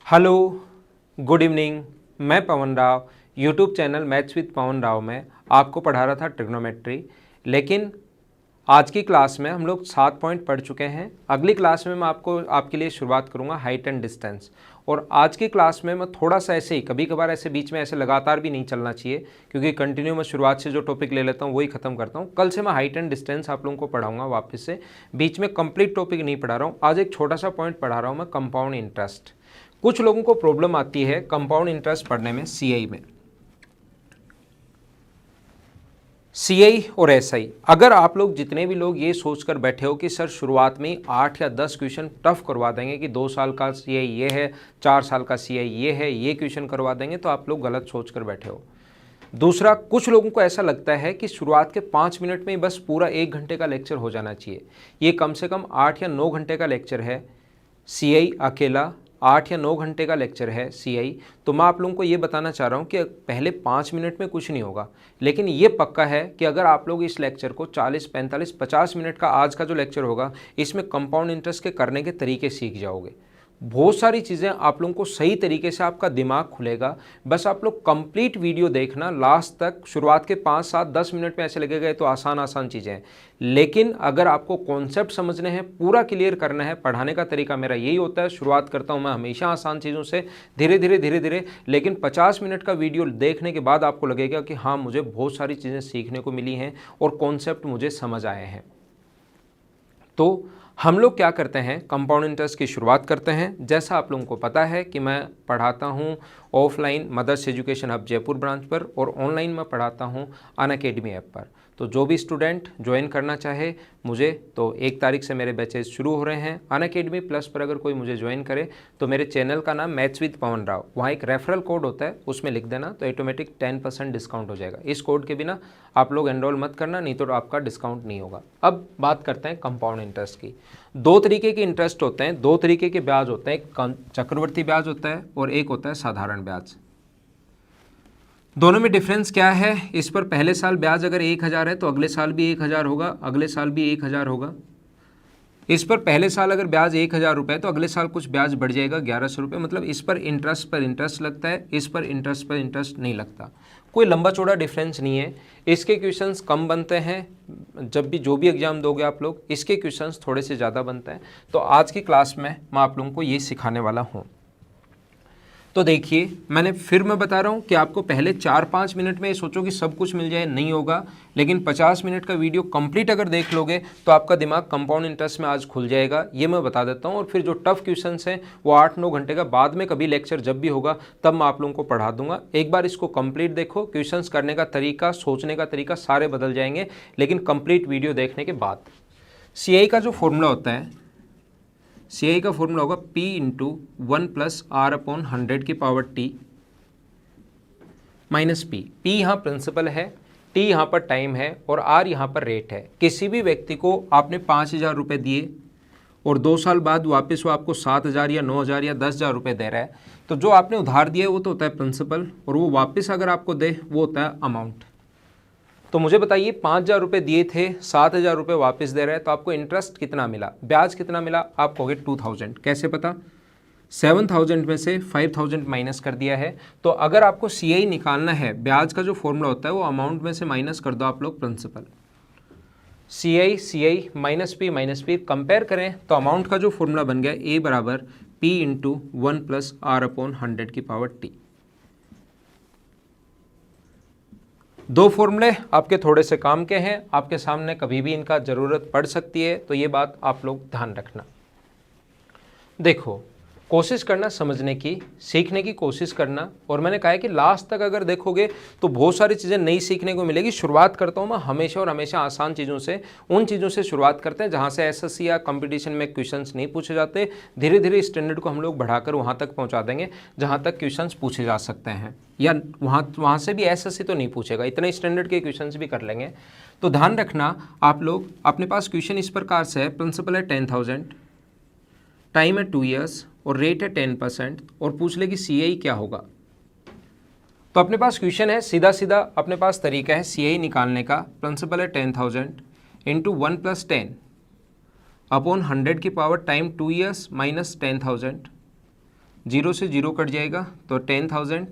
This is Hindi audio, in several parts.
Hello, good evening. मैं Pavan Rao YouTube channel maths with Pavan Rao में आपको पढ़ा रहा था ट्रिग्नोमेट्री। लेकिन आज की क्लास में हम लोग 7 पॉइंट पढ़ चुके हैं। अगली क्लास में मैं आपके लिए शुरुआत करूंगा हाइट एंड डिस्टेंस। और आज की क्लास में मैं थोड़ा सा ऐसे ही कभी कभार ऐसे बीच में ऐसे लगातार भी नहीं चलना चाहिए, क्योंकि कंटिन्यू मैं शुरुआत से जो टॉपिक ले लेता हूँ वही खत्म करता हूँ। कल से मैं हाइट एंड डिस्टेंस आप लोगों को पढ़ाऊंगा वापस से। बीच में कंप्लीट टॉपिक नहीं पढ़ा रहा हूँ, आज एक छोटा सा पॉइंट पढ़ा रहा हूँ मैं, कंपाउंड इंटरेस्ट। कुछ लोगों को प्रॉब्लम आती है कंपाउंड इंटरेस्ट पढ़ने में सीआई में, सीआई और एसआई। अगर आप लोग जितने भी लोग ये सोचकर बैठे हो कि सर शुरुआत में ही 8 या 10 क्वेश्चन टफ करवा देंगे कि 2 साल का सीआई ये है, 4 साल का सीआई ये है, ये क्वेश्चन करवा देंगे, तो आप लोग गलत सोचकर बैठे हो। दूसरा, कुछ लोगों को ऐसा लगता है कि शुरुआत के 5 मिनट में ही बस पूरा 1 घंटे का लेक्चर हो जाना चाहिए। ये कम से कम 8 या 9 घंटे का लेक्चर है सीआई, अकेला 8 या 9 घंटे का लेक्चर है सीआई। तो मैं आप लोगों को ये बताना चाह रहा हूँ कि पहले 5 मिनट में कुछ नहीं होगा, लेकिन ये पक्का है कि अगर आप लोग इस लेक्चर को 40, 45, 50 मिनट का आज का जो लेक्चर होगा, इसमें कंपाउंड इंटरेस्ट के करने के तरीके सीख जाओगे। बहुत सारी चीज़ें आप लोगों को सही तरीके से आपका दिमाग खुलेगा। बस आप लोग कंप्लीट वीडियो देखना लास्ट तक। शुरुआत के 5, 7, 10 मिनट में ऐसे लगेगा तो आसान चीज़ें हैं, लेकिन अगर आपको कॉन्सेप्ट समझने हैं, पूरा क्लियर करना है, पढ़ाने का तरीका मेरा यही होता है। शुरुआत करता हूं मैं हमेशा आसान चीज़ों से, धीरे धीरे, लेकिन 50 मिनट का वीडियो देखने के बाद आपको लगेगा कि हाँ, मुझे बहुत सारी चीज़ें सीखने को मिली हैं और कॉन्सेप्ट मुझे समझ आए हैं। तो हम लोग क्या करते हैं, कंपाउंड इंटरेस्ट की शुरुआत करते हैं। जैसा आप लोगों को पता है कि मैं पढ़ाता हूं offline Mother's Education Hub Jaipur branch पर, और ऑनलाइन मैं पढ़ाता हूं अनअकैडमी ऐप पर। तो जो भी स्टूडेंट ज्वाइन करना चाहे मुझे, तो 1 तारीख से मेरे बैचेस शुरू हो रहे हैं। अनअकैडमी प्लस पर अगर कोई मुझे ज्वाइन करे तो मेरे चैनल का नाम मैथ्स विद पवन राव, वहाँ एक रेफरल कोड होता है, उसमें लिख देना तो ऑटोमेटिक 10% डिस्काउंट हो जाएगा। इस कोड के बिना आप लोग एनरोल मत करना, नहीं तो आपका डिस्काउंट नहीं होगा। अब बात करते हैं कंपाउंड इंटरेस्ट की। 2 तरीके के इंटरेस्ट होते हैं, 2 तरीके के ब्याज होते हैं। एक चक्रवर्ती ब्याज होता है और एक होता है साधारण ब्याज। दोनों में डिफरेंस क्या है? इस पर पहले साल ब्याज अगर 1000 है तो अगले साल भी 1000 होगा, अगले साल भी 1000 होगा। इस पर पहले साल अगर ब्याज 1000 रुपये तो अगले साल कुछ ब्याज बढ़ जाएगा 1100 रुपये। मतलब इस पर इंटरेस्ट लगता है, इस पर इंटरेस्ट नहीं लगता। कोई लंबा चौड़ा डिफरेंस नहीं है। इसके क्वेश्चंस कम बनते हैं, जब भी जो भी एग्जाम दोगे आप लोग, इसके क्वेश्चंस थोड़े से ज़्यादा बनते हैं। तो आज की क्लास में मैं आप लोगों को ये सिखाने वाला हूँ। तो देखिए, मैं बता रहा हूँ कि आपको पहले 4-5 मिनट में ये सोचो कि सब कुछ मिल जाए, नहीं होगा। लेकिन 50 मिनट का वीडियो कंप्लीट अगर देख लोगे तो आपका दिमाग कंपाउंड इंटरेस्ट में आज खुल जाएगा, ये मैं बता देता हूँ। और फिर जो टफ क्वेश्चंस हैं वो 8-9 घंटे का बाद में कभी लेक्चर जब भी होगा तब मैं आप लोगों को पढ़ा दूंगा। एक बार इसको कंप्लीट देखो, क्वेश्चंस करने का तरीका, सोचने का तरीका सारे बदल जाएंगे, लेकिन कंप्लीट वीडियो देखने के बाद। सीआई का जो फॉर्मूला होता है, सीआई का फॉर्मूला होगा P × 1 + R/100 की power T minus P। P यहाँ प्रिंसिपल है, T यहाँ पर टाइम है और R यहाँ पर रेट है। किसी भी व्यक्ति को आपने 5000 रुपये दिए और 2 साल बाद वापस वो आपको 7000 या 9000 या 10000 रुपये दे रहा है, तो जो आपने उधार दिया वो तो होता है प्रिंसिपल, और वो वापस अगर आपको दे वो होता है अमाउंट। तो मुझे बताइए, 5000 रुपये दिए थे, 7000 रुपये वापस दे रहे हैं, तो आपको इंटरेस्ट कितना मिला, ब्याज कितना मिला? आप कहोगे 2000। कैसे पता? 7000 में से 5000 माइनस कर दिया है। तो अगर आपको सीआई निकालना है, ब्याज का जो फॉर्मूला होता है वो अमाउंट में से माइनस कर दो आप लोग principal. CI minus P compare करें तो अमाउंट का जो फॉर्मूला बन गया A = P × 1 + R/100 की पावर T। 2 फॉर्मूले आपके थोड़े से काम के हैं, आपके सामने कभी भी इनका ज़रूरत पड़ सकती है, तो ये बात आप लोग ध्यान रखना। देखो, कोशिश करना समझने की, सीखने की कोशिश करना। और मैंने कहा है कि लास्ट तक अगर देखोगे तो बहुत सारी चीज़ें नई सीखने को मिलेगी। शुरुआत करता हूँ मैं हमेशा और हमेशा आसान चीज़ों से, उन चीज़ों से शुरुआत करते हैं जहाँ से एसएससी या कंपटीशन में क्वेश्चंस नहीं पूछे जाते। धीरे धीरे स्टैंडर्ड को हम लोग बढ़ाकर वहाँ तक पहुँचा देंगे जहाँ तक क्वेश्चंस पूछे जा सकते हैं, या वहाँ से भी एसएससी तो नहीं पूछेगा, इतने स्टैंडर्ड के क्वेश्चंस भी कर लेंगे। तो ध्यान रखना आप लोग, अपने पास क्वेश्चन इस प्रकार से है। प्रिंसिपल है 10000, टाइम है 2 ईयर्स और रेट है 10%, और पूछ ले कि सीआई क्या होगा। तो अपने पास क्वेश्चन है, सीधा सीधा अपने पास तरीका है सीआई निकालने का। प्रिंसिपल है 10000 × 1 + 10/100 की पावर टाइम 2 ईयर्स माइनस 10000 0 से 0 कट जाएगा तो 10,000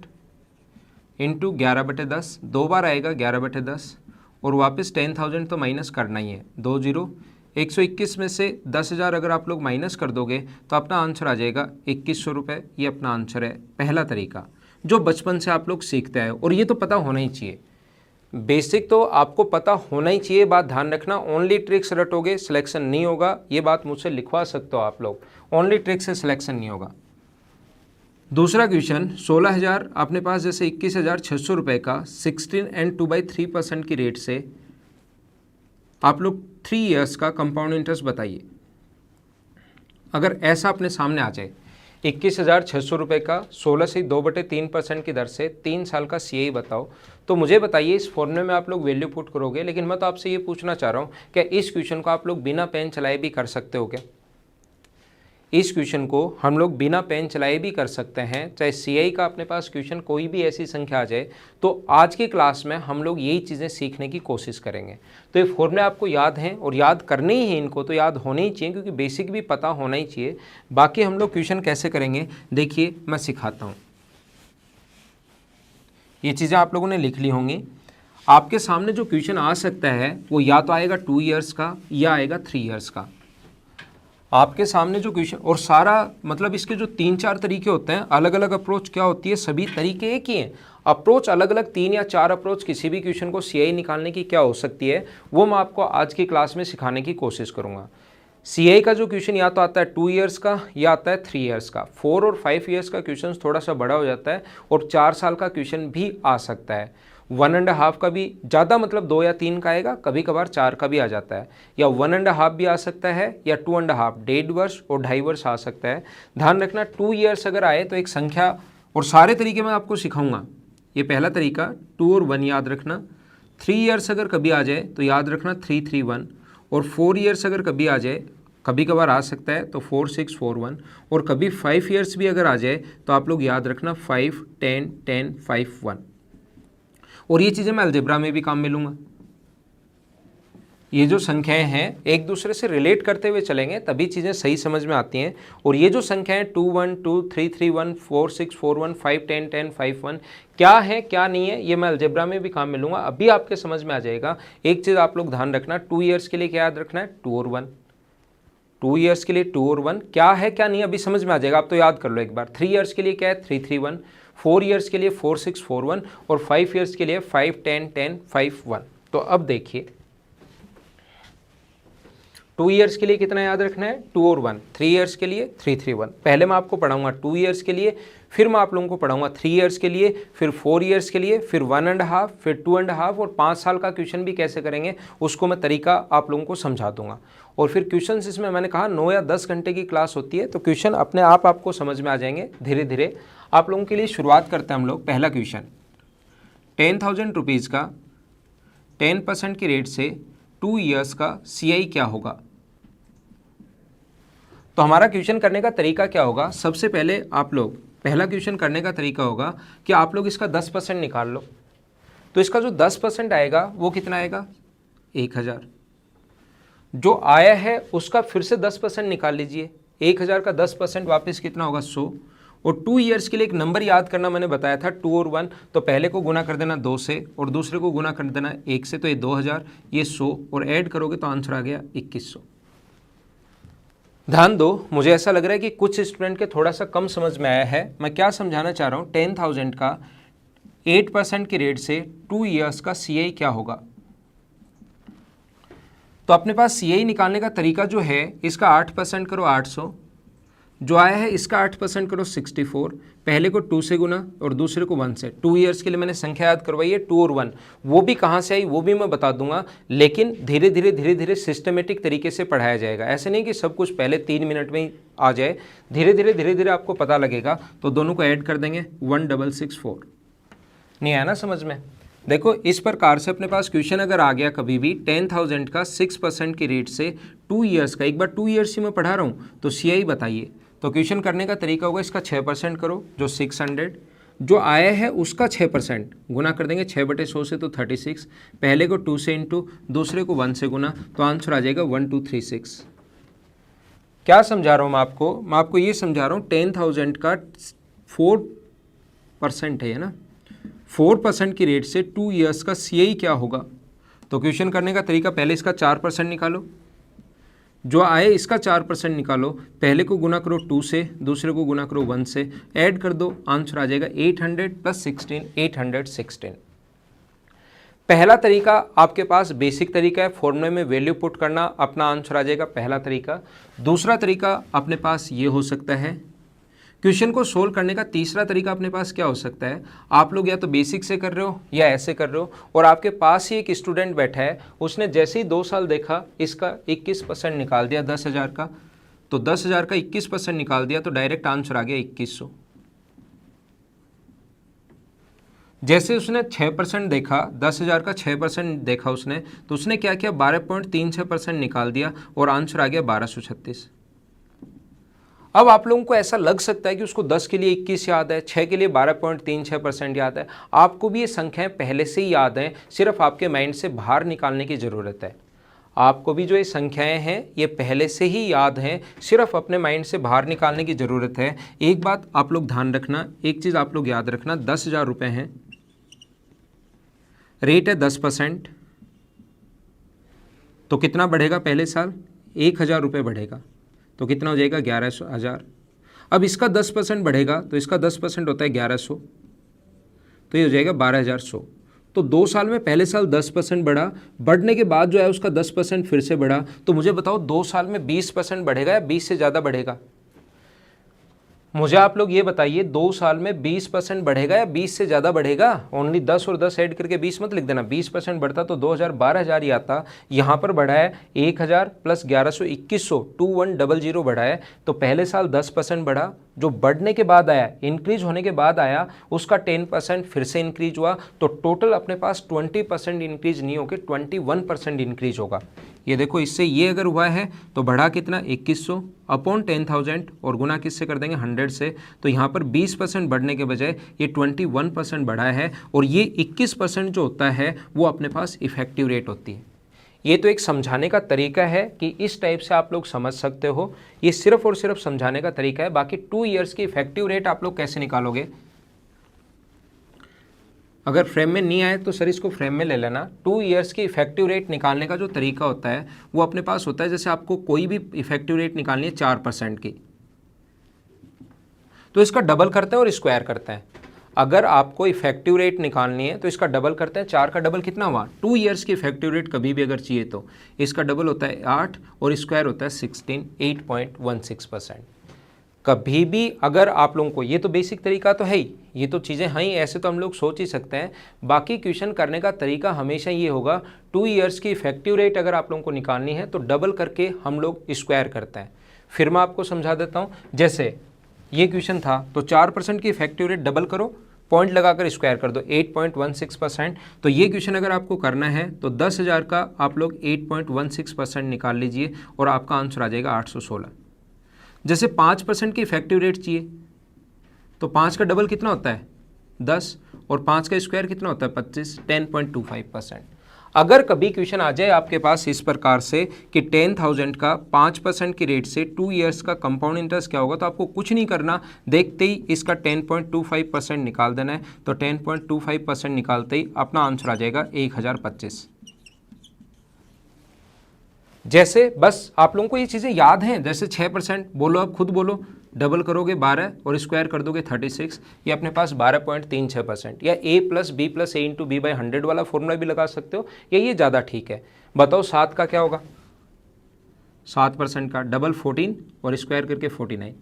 इंटू 11/10, 2 बार आएगा 11/10 और वापस 10,000 तो माइनस करना ही है, 2 0। 121 में से 10,000 अगर आप लोग माइनस कर दोगे तो अपना आंसर आ जाएगा 2100 रुपये। ये अपना आंसर है, पहला तरीका जो बचपन से आप लोग सीखते हैं और ये तो पता होना ही चाहिए। बेसिक तो आपको पता होना ही चाहिए, बात ध्यान रखना। ओनली ट्रिक्स रटोगे सिलेक्शन नहीं होगा, ये बात मुझसे लिखवा सकते हो आप लोग, ओनली ट्रिक से सिलेक्शन नहीं होगा। दूसरा क्वेश्चन, 16,000 अपने पास जैसे 21,600 रुपये का 16 and 2/3% की रेट से आप लोग 3 ईयर्स का कंपाउंड इंटरेस्ट बताइए। अगर ऐसा अपने सामने आ जाए 21,600 रुपये का 16 से 2/3% की दर से 3 साल का CA बताओ, तो मुझे बताइए इस फॉर्मूले में आप लोग वैल्यू पुट करोगे। लेकिन मैं तो आपसे ये पूछना चाह रहा हूँ क्या इस क्वेश्चन को आप लोग बिना पेन चलाए भी कर सकते हो क्या? इस क्वेश्चन को हम लोग बिना पेन चलाए भी कर सकते हैं, चाहे CI का अपने पास क्वेश्चन कोई भी ऐसी संख्या आ जाए। तो आज की क्लास में हम लोग यही चीज़ें सीखने की कोशिश करेंगे। तो ये फॉर्मूले आपको याद हैं और याद करने ही है, इनको तो याद होने ही चाहिए क्योंकि बेसिक भी पता होना ही चाहिए। बाकी हम लोग क्वेश्चन कैसे करेंगे देखिए मैं सिखाता हूँ। ये चीज़ें आप लोगों ने लिख ली होंगी। आपके सामने जो क्वेश्चन आ सकता है वो या तो आएगा 2 ईयर्स का या आएगा 3 ईयर्स का। आपके सामने जो क्वेश्चन और सारा मतलब इसके जो 3-4 तरीके होते हैं, अलग अलग अप्रोच क्या होती है, सभी तरीके एक ही हैं। अप्रोच अलग अलग 3 या 4 अप्रोच किसी भी क्वेश्चन को CI निकालने की क्या हो सकती है वो मैं आपको आज की क्लास में सिखाने की कोशिश करूँगा। CI का जो क्वेश्चन या तो आता है 2 ईयर्स का या आता है 3 ईयर्स का। 4 और 5 ईयर्स का क्वेश्चन थोड़ा सा बड़ा हो जाता है और 4 साल का क्वेश्चन भी आ सकता है। 1.5 का भी ज़्यादा मतलब 2 या 3 का आएगा, कभी कभार 4 का भी आ जाता है, या 1.5 भी आ सकता है या 2.5, 1.5 वर्ष और 2.5 वर्ष आ सकता है। ध्यान रखना 2 ईयर्स अगर आए तो एक संख्या, और सारे तरीके मैं आपको सिखाऊंगा। ये पहला तरीका 2 और 1 याद रखना। 3 ईयर्स अगर कभी आ जाए तो याद रखना 3-3-1, और 4 ईयर्स अगर कभी आ जाए, कभी कभार आ सकता है तो 4-6-4-1, और कभी 5 ईयर्स भी अगर आ जाए तो आप लोग याद रखना 5-10-10-5-1। और ये चीज़ें मैं अलजेब्रा में भी काम में लूँगा। ये जो संख्याएं हैं एक दूसरे से रिलेट करते हुए चलेंगे तभी चीज़ें सही समझ में आती हैं। और ये जो संख्याएं 2-1-2, 3-3-1, 4-6-4-1, 5-10-10, 5-1 क्या है क्या नहीं है ये मैं अलजेब्रा में भी काम में लूँगा, अभी आपके समझ में आ जाएगा। एक चीज़ आप लोग ध्यान रखना, 2 ईयर्स के लिए क्या याद रखना है, 2 और 1। 2 ईयर्स के लिए 2 और 1 क्या है क्या नहीं अभी समझ में आ जाएगा, आप तो याद कर लो एक बार। 3 ईयर्स के लिए क्या है, 3-3-1, 4 ईयर्स के लिए 4-6-4-1, और 5 ईयर्स के लिए 5-10-10-5-1। तो अब देखिए 2 ईयर्स के लिए कितना याद रखना है, 2 और 1। 3 ईयर्स के लिए 3-3-1। पहले मैं आपको पढ़ाऊंगा 2 ईयर्स के लिए, फिर मैं आप लोगों को पढ़ाऊंगा 3 ईयर्स के लिए, फिर 4 ईयर्स के लिए, फिर 1.5, फिर 2.5, और 5 साल का क्वेश्चन भी कैसे करेंगे उसको मैं तरीका आप लोगों को समझा दूंगा। और फिर क्वेश्चन इसमें मैंने कहा 9 या 10 घंटे की क्लास होती है तो क्वेश्चन अपने आप आपको समझ में आ जाएंगे धीरे धीरे। आप लोगों के लिए शुरुआत करते हैं हम लोग। पहला क्वेश्चन, 10,000 रुपीज़ का 10% की रेट से 2 ईयर्स का CI क्या होगा। तो हमारा क्वेश्चन करने का तरीका क्या होगा, सबसे पहले आप लोग पहला क्वेश्चन करने का तरीका होगा कि आप लोग इसका 10% निकाल लो। तो इसका जो 10% आएगा वो कितना आएगा, 1,000। जो आया है उसका फिर से 10% निकाल लीजिए। 1,000 का 10% वापस कितना होगा, 100। और 2 ईयर्स के लिए एक नंबर याद करना मैंने बताया था 2 और 1, तो पहले को गुना कर देना 2 से और दूसरे को गुना कर देना 1 से, तो ये 2,000, ये 100 और ऐड करोगे तो आंसर आ गया 2,100। ध्यान दो, मुझे ऐसा लग रहा है कि कुछ स्टूडेंट के थोड़ा सा कम समझ में आया है। मैं क्या समझाना चाह रहा हूँ, 10,000 का 8% की रेट से 2 ईयर्स का CI क्या होगा। तो अपने पास CI निकालने का तरीका जो है, इसका 8% करो 800, जो आया है इसका 8% करो 64, पहले को 2 से गुना और दूसरे को 1 से। 2 ईयर्स के लिए मैंने संख्या याद करवाई है 2 और 1, वो भी कहाँ से आई वो भी मैं बता दूंगा, लेकिन धीरे धीरे सिस्टमेटिक तरीके से पढ़ाया जाएगा। ऐसे नहीं कि सब कुछ पहले 3 मिनट में ही आ जाए, धीरे धीरे आपको पता लगेगा। तो दोनों को ऐड कर देंगे 1664। नहीं आया ना समझ में। देखो इस प्रकार से अपने पास क्वेश्चन अगर आ गया कभी भी 10,000 का 6% की रेट से 2 ईयर्स का, एक बार 2 ईयर्स ही मैं पढ़ा रहा हूँ तो CI बताइए, तो क्वेश्चन करने का तरीका होगा इसका 6% करो जो 600, जो आया है उसका 6% गुना कर देंगे 6/100 से तो 36, पहले को 2 से इंटू दूसरे को 1 से गुना, तो आंसर आ जाएगा 1236। क्या समझा रहा हूँ मैं आपको ये समझा रहा हूँ 10,000 का 4% है ना, 4% की रेट से 2 ईयर्स का सीआई क्या होगा। तो क्वेश्चन करने का तरीका, पहले इसका 4% निकालो, जो आए इसका 4% निकालो, पहले को गुना करो 2 से, दूसरे को गुना करो 1 से, ऐड कर दो, आंसर आ जाएगा 800 प्लस 16, 816। पहला तरीका आपके पास बेसिक तरीका है, फॉर्मूले में वैल्यू पुट करना, अपना आंसर आ जाएगा पहला तरीका। दूसरा तरीका अपने पास ये हो सकता है, क्वेश्चन को सोल्व करने का तीसरा तरीका अपने पास क्या हो सकता है, आप लोग या तो बेसिक से कर रहे हो या ऐसे कर रहे हो, और आपके पास ही एक स्टूडेंट बैठा है, उसने जैसे ही 2 साल देखा इसका 21% निकाल दिया 10,000 का, तो 10,000 का 21% निकाल दिया तो डायरेक्ट आंसर आ गया 2100। जैसे उसने 6% देखा, 10,000 का 6% देखा उसने, तो उसने क्या किया 12.36% निकाल दिया और आंसर आ गया 1236। अब आप लोगों को ऐसा लग सकता है कि उसको 10 के लिए 21 याद है, 6 के लिए 12.36% याद है। आपको भी ये संख्याएं पहले से ही याद हैं, सिर्फ आपके माइंड से बाहर निकालने की ज़रूरत है। आपको भी जो ये संख्याएं हैं ये पहले से ही याद हैं, सिर्फ अपने माइंड से बाहर निकालने की ज़रूरत है। एक बात आप लोग ध्यान रखना, एक चीज़ आप लोग याद रखना, 10,000 रुपये हैं, रेट है 10%, तो कितना बढ़ेगा पहले साल 1,000 रुपये बढ़ेगा, तो कितना हो जाएगा 11,000। अब इसका 10% बढ़ेगा, तो इसका 10% होता है 1100, तो ये हो जाएगा 12,100। तो 2 साल में पहले साल 10% बढ़ा, बढ़ने के बाद जो है उसका 10% फिर से बढ़ा। तो मुझे बताओ 2 साल में 20% बढ़ेगा या 20 से ज़्यादा बढ़ेगा? मुझे आप लोग ये बताइए 2 साल में 20% बढ़ेगा या 20 से ज़्यादा बढ़ेगा? ओनली 10 और 10 ऐड करके 20 मत लिख देना, 20% बढ़ता तो 2,000 12,000 ही आता। यहाँ पर बढ़ा है 1,000 प्लस 1100 2100, 2100 बढ़ा है। तो पहले साल 10% बढ़ा, जो बढ़ने के बाद आया, इंक्रीज होने के बाद आया, उसका 10% फिर से इंक्रीज हुआ, तो टोटल अपने पास 20% इंक्रीज नहीं होकर 21% इंक्रीज होगा। ये देखो, इससे ये अगर हुआ है तो बढ़ा कितना 2100 अपॉन 10,000 और गुना किससे कर देंगे 100 से। तो यहाँ पर 20% बढ़ने के बजाय ये 21% बढ़ा है, और ये 21% जो होता है वो अपने पास इफेक्टिव रेट होती है। ये तो एक समझाने का तरीका है कि इस टाइप से आप लोग समझ सकते हो, ये सिर्फ और सिर्फ समझाने का तरीका है। बाकी 2 ईयर्स की इफेक्टिव रेट आप लोग कैसे निकालोगे? अगर फ्रेम में नहीं आए तो सर इसको फ्रेम में ले लेना। 2 ईयर्स की इफेक्टिव रेट निकालने का जो तरीका होता है वो अपने पास होता है, जैसे आपको कोई भी इफेक्टिव रेट निकालनी है 4% की, तो इसका डबल करते हैं और स्क्वायर करते हैं। अगर आपको इफेक्टिव रेट निकालनी है तो इसका डबल करते हैं, 4 का डबल कितना हुआ 2 ईयर्स की इफेक्टिव रेट कभी भी अगर चाहिए तो इसका डबल होता है 8 और स्क्वायर होता है 16, 8.16%। कभी भी अगर आप लोगों को, ये तो बेसिक तरीका तो है ही, ये तो चीज़ें हैं ही, ऐसे तो हम लोग सोच ही सकते हैं। बाकी क्वेश्चन करने का तरीका हमेशा ये होगा, 2 ईयर्स की इफेक्टिव रेट अगर आप लोगों को निकालनी है तो डबल करके हम लोग स्क्वायर करते हैं। फिर मैं आपको समझा देता हूँ, जैसे ये क्वेश्चन था तो 4% की इफेक्टिव रेट डबल करो, पॉइंट लगाकर स्क्वायर कर दो 8.16%। तो ये क्वेश्चन अगर आपको करना है तो 10,000 का आप लोग 8.16% निकाल लीजिए और आपका आंसर आ जाएगा 816। जैसे 5% की इफेक्टिव रेट चाहिए तो 5 का डबल कितना होता है 10, और 5 का स्क्वायर कितना होता है 25, 10.25%। अगर कभी क्वेश्चन आ जाए आपके पास इस प्रकार से कि 10,000 का 5% की रेट से 2 ईयर्स का कंपाउंड इंटरेस्ट क्या होगा, तो आपको कुछ नहीं करना, देखते ही इसका 10.25% निकाल देना है। तो 10.25% निकालते ही अपना आंसर आ जाएगा 1025। जैसे बस आप लोगों को ये चीज़ें याद हैं, जैसे 6% बोलो, अब खुद बोलो, डबल करोगे 12 और स्क्वायर कर दोगे 36, ये अपने पास 12.36%। या a plus B plus A into B by 100 वाला फॉर्मूला भी लगा सकते हो, या ये ज़्यादा ठीक है। बताओ 7 का क्या होगा, 7% का डबल 14 और स्क्वायर करके 49,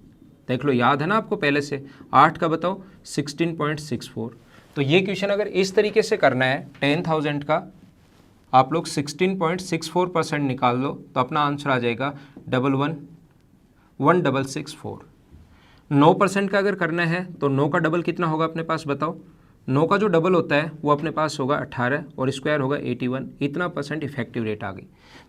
देख लो याद है ना आपको पहले से। 8 का बताओ 16.64। तो ये क्वेश्चन अगर इस तरीके से करना है 10,000 का, आप लोग 16.64% निकाल लो तो अपना आंसर आ जाएगा 11,1664। 9% का अगर करना है तो 9 का डबल कितना होगा अपने पास बताओ। 9 का जो डबल होता है वो अपने पास होगा 18 और स्क्वायर होगा 81। इतना % इफेक्टिव रेट आ गई।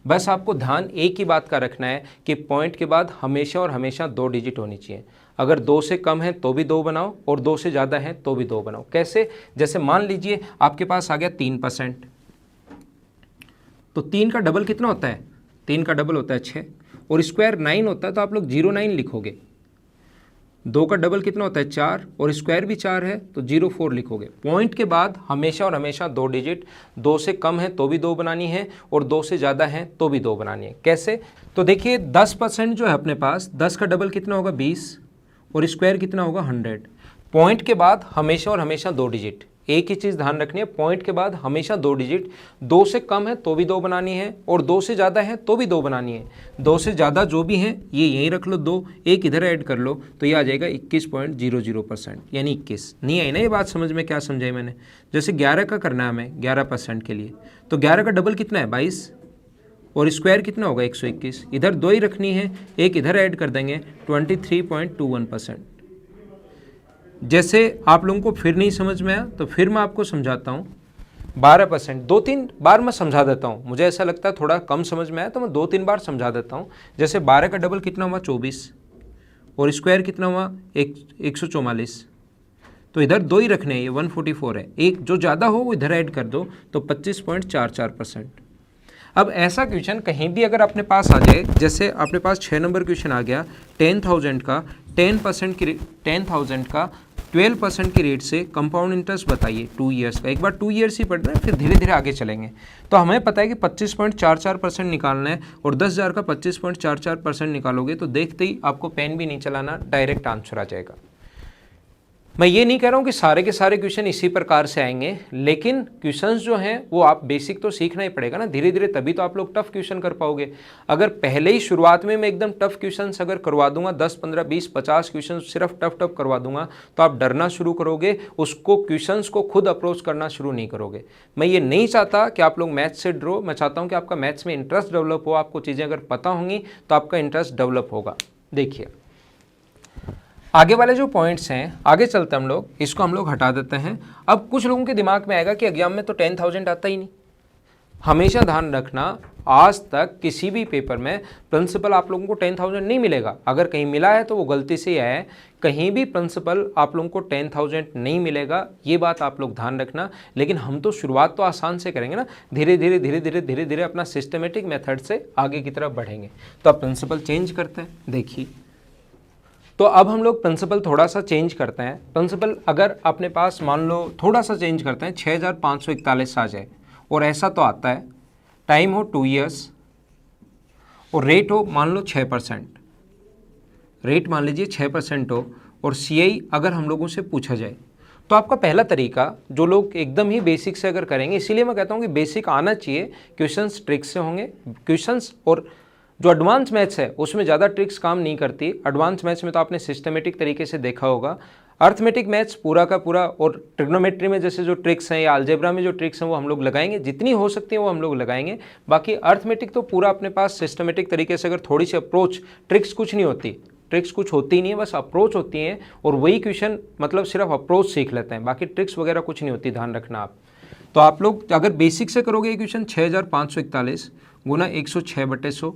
बस आपको ध्यान एक ही बात का रखना है कि पॉइंट के बाद हमेशा और हमेशा 2 डिजिट होनी चाहिए। अगर 2 से कम है तो भी 2 बनाओ और 2 से ज़्यादा है तो भी 2 बनाओ। कैसे? जैसे मान लीजिए आपके पास आ गया 3%, तो 3 का डबल कितना होता है, 3 का डबल होता है 6, और स्क्वायर 9 होता है तो आप लोग 09 लिखोगे। 2 का डबल कितना होता है 4 और स्क्वायर भी 4 है तो 04 लिखोगे। पॉइंट के बाद हमेशा और हमेशा 2 डिजिट, 2 से कम है तो भी 2 बनानी है और 2 से ज़्यादा है तो भी 2 बनानी है। कैसे? तो देखिए 10% जो है अपने पास, 10 का डबल कितना होगा 20 और स्क्वायर कितना होगा 100। पॉइंट के बाद हमेशा और हमेशा 2 डिजिट, एक ही चीज़ ध्यान रखनी है, पॉइंट के बाद हमेशा 2 डिजिट, 2 से कम है तो भी 2 बनानी है और 2 से ज़्यादा है तो भी 2 बनानी है। 2 से ज़्यादा जो भी है ये यहीं रख लो, 2 एक इधर ऐड कर लो तो ये आ जाएगा 21.00%, यानी 21। नहीं आई ना ये बात समझ में? क्या समझाई मैंने? जैसे 11 का करना है हमें 11% के लिए, तो 11 का डबल कितना है 22 और स्क्वायर कितना होगा 121। इधर 2 ही रखनी है, एक इधर ऐड कर देंगे 23.21%। जैसे आप लोगों को फिर नहीं समझ में आया तो फिर मैं आपको समझाता हूँ। 12%, 2-3 बार मैं समझा देता हूँ, मुझे ऐसा लगता है थोड़ा कम समझ में आया तो मैं 2-3 बार समझा देता हूँ। जैसे 12 का डबल कितना हुआ 24 और स्क्वायर कितना हुआ 144, तो इधर 2 ही रखने हैं, ये 144 है, एक जो ज़्यादा हो वो इधर ऐड कर दो तो 25.44%। अब ऐसा क्वेश्चन कहीं भी अगर अपने पास आ जाए, जैसे अपने पास 6 नंबर क्वेश्चन आ गया 10,000 का 10% की 10,000 का 12% की रेट से कंपाउंड इंटरेस्ट बताइए 2 ईयर्स का। एक बार 2 ईयर्स ही पढ़ना है, फिर धीरे धीरे आगे चलेंगे। तो हमें पता है कि 25.44% निकालना है और 10,000 का 25.44% निकालोगे तो देखते ही आपको पेन भी नहीं चलाना, डायरेक्ट आंसर आ जाएगा। मैं ये नहीं कह रहा हूँ कि सारे के सारे क्वेश्चन इसी प्रकार से आएंगे, लेकिन क्वेश्चंस जो हैं वो आप बेसिक तो सीखना ही पड़ेगा ना धीरे धीरे, तभी तो आप लोग टफ क्वेश्चन कर पाओगे। अगर पहले ही शुरुआत में मैं एकदम टफ क्वेश्चंस अगर करवा दूंगा 10, 15, 20, 50 क्वेश्चन सिर्फ टफ करवा दूंगा तो आप डरना शुरू करोगे, उसको क्वेश्चंस को खुद अप्रोच करना शुरू नहीं करोगे। मैं ये नहीं चाहता कि आप लोग मैथ्स से डरो, मैं चाहता हूँ कि आपका मैथ्स में इंटरेस्ट डेवलप हो, आपको चीज़ें अगर पता होंगी तो आपका इंटरेस्ट डेवलप होगा। देखिए आगे वाले जो पॉइंट्स हैं, आगे चलते हम लोग, इसको हम लोग हटा देते हैं। अब कुछ लोगों के दिमाग में आएगा कि एग्जाम में तो 10,000 आता ही नहीं। हमेशा ध्यान रखना, आज तक किसी भी पेपर में प्रिंसिपल आप लोगों को 10,000 नहीं मिलेगा। अगर कहीं मिला है तो वो गलती से आया है, कहीं भी प्रिंसिपल आप लोगों को 10,000 नहीं मिलेगा, ये बात आप लोग ध्यान रखना। लेकिन हम तो शुरुआत तो आसान से करेंगे ना, धीरे धीरे अपना सिस्टमेटिक मेथड से आगे की तरफ बढ़ेंगे। तो अब प्रिंसिपल चेंज करते हैं। देखिए तो अब हम लोग प्रिंसिपल थोड़ा सा चेंज करते हैं। प्रिंसिपल अगर अपने पास मान लो थोड़ा सा चेंज करते हैं, 6,541 आ जाए और ऐसा तो आता है, टाइम हो 2 ईयर्स और रेट हो मान लो 6%, रेट मान लीजिए 6% हो और CI अगर हम लोगों से पूछा जाए तो आपका पहला तरीका, जो लोग एकदम ही बेसिक से अगर करेंगे, इसीलिए मैं कहता हूँ कि बेसिक आना चाहिए, क्वेश्चंस ट्रिक्स से होंगे। क्वेश्चंस और जो एडवांस मैथ्स है उसमें ज़्यादा ट्रिक्स काम नहीं करती। एडवांस मैथ्स में तो आपने सिस्टमेटिक तरीके से देखा होगा। अर्थमेटिक मैथ्स पूरा का पूरा और ट्रिग्नोमेट्री में जैसे जो ट्रिक्स हैं या अलजेब्रा में जो ट्रिक्स हैं वो हम लोग लगाएंगे, जितनी हो सकती है वो हम लोग लगाएंगे। बाकी अर्थमेटिक तो पूरा अपने पास सिस्टमेटिक तरीके से, अगर थोड़ी सी अप्रोच, ट्रिक्स कुछ नहीं होती, ट्रिक्स कुछ होती नहीं है, बस अप्रोच होती है और वही क्वेश्चन मतलब सिर्फ अप्रोच सीख लेते हैं, बाकी ट्रिक्स वगैरह कुछ नहीं होती, ध्यान रखना आप। तो आप लोग अगर बेसिक से करोगे ये क्वेश्चन 6,541 गुना 106/100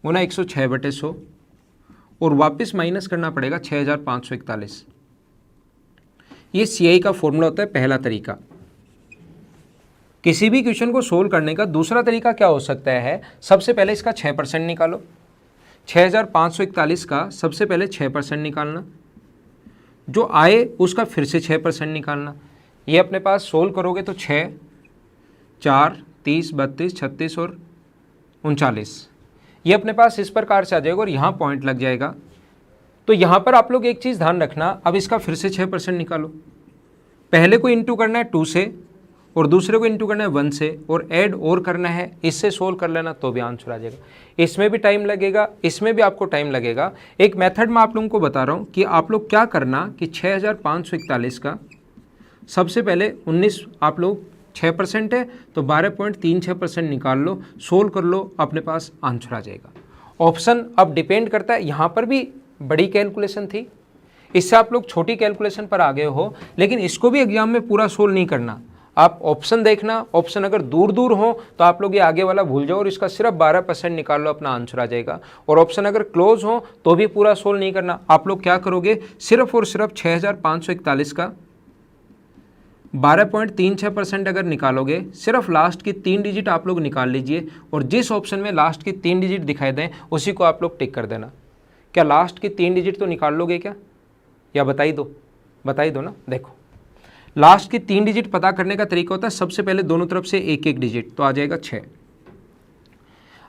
गुना 106/100 और वापस माइनस करना पड़ेगा 6,541। ये CI का फॉर्मूला होता है, पहला तरीका। किसी भी क्वेश्चन को सोल्व करने का दूसरा तरीका क्या हो सकता है, सबसे पहले इसका 6% निकालो। 6,541 का सबसे पहले 6% निकालना, जो आए उसका फिर से 6% निकालना। ये अपने पास सोल्व करोगे तो 6, 4, 30, 32, 36 और 39, ये अपने पास इस प्रकार से आ जाएगा और यहाँ पॉइंट लग जाएगा। तो यहाँ पर आप लोग एक चीज़ ध्यान रखना, अब इसका फिर से 6% निकालो। पहले को इंटू करना है 2 से और दूसरे को इंटू करना है 1 से और ऐड और करना है, इससे सोल्व कर लेना तो भी आंसर आ जाएगा। इसमें भी टाइम लगेगा, इसमें भी आपको टाइम लगेगा। एक मेथड मैं आप लोगों को बता रहा हूँ कि आप लोग क्या करना कि 6,541 का सबसे पहले 19 आप लोग 6% है तो 12.36% निकाल लो, सोल्व कर लो, अपने पास आंसर आ जाएगा। ऑप्शन अब डिपेंड करता है, यहाँ पर भी बड़ी कैलकुलेशन थी, इससे आप लोग छोटी कैलकुलेशन पर आ गए हो, लेकिन इसको भी एग्जाम में पूरा सोल्व नहीं करना। आप ऑप्शन देखना, ऑप्शन अगर दूर दूर हो तो आप लोग ये आगे वाला भूल जाओ और इसका सिर्फ 12% निकाल लो, अपना आंसर आ जाएगा। और ऑप्शन अगर क्लोज हो तो भी पूरा सोल्व नहीं करना। आप लोग क्या करोगे, सिर्फ और सिर्फ 6,541 का 12.36% अगर निकालोगे, सिर्फ लास्ट की 3 डिजिट आप लोग निकाल लीजिए और जिस ऑप्शन में लास्ट की 3 डिजिट दिखाई दें उसी को आप लोग टिक कर देना। क्या लास्ट की 3 डिजिट तो निकाल लोगे क्या, या बता ही दो ना। देखो लास्ट की 3 डिजिट पता करने का तरीका होता है, सबसे पहले दोनों तरफ से एक एक डिजिट, तो आ जाएगा 6।